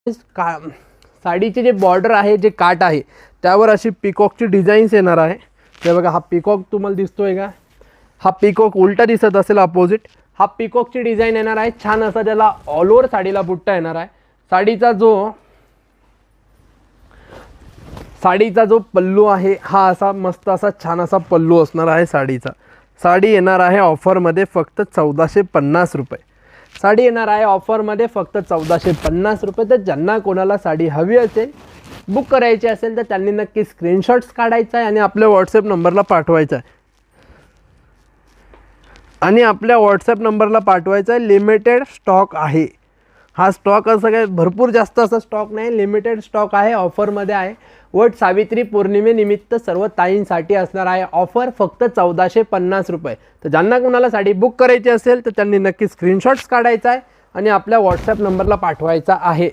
साडीचे जे बॉर्डर आहे, जे काट आहे त्यावर अशी पिकॉकची डिझाईन्स येणार आहे. ते बघा, हा पिकॉक तुम्हाला दिसतोय का? हा पिकॉक उलटा दिसत असेल अपोजिट. हा पिकॉकची डिझाईन येणार आहे. छान असा त्याला ऑल ओव्हर साडीला बुट्टा येणार आहे. साडीचा जो पल्लू आहे हा असा मस्त असा छान असा पल्लू असणार आहे साडीचा. साडी येणार आहे ऑफरमध्ये फक्त 1450 रुपये. साडी येणार आहे ऑफरमध्ये फक्त 1450 रुपये. तर ज्यांना कोणाला साडी हवी असेल, बुक करायची असेल, तर त्यांनी नक्की स्क्रीनशॉट्स काढायचा आहे आणि आपल्या व्हॉट्सअप नंबरला पाठवायचा आहे. लिमिटेड स्टॉक आहे. हा स्टॉक असं काय भरपूर जास्त असा स्टॉक नाही, लिमिटेड स्टॉक आहे, ऑफरमध्ये आहे. वट सावित्री पौर्णिमेनिमित्त सर्व ताईंसाठी असणार आहे ऑफर फक्त 1450 रुपये. तर ज्यांना कोणाला साडी बुक करायची असेल तर त्यांनी नक्की स्क्रीनशॉट्स काढायचा आहे आणि आपल्या व्हॉट्सअप नंबरला पाठवायचा आहे.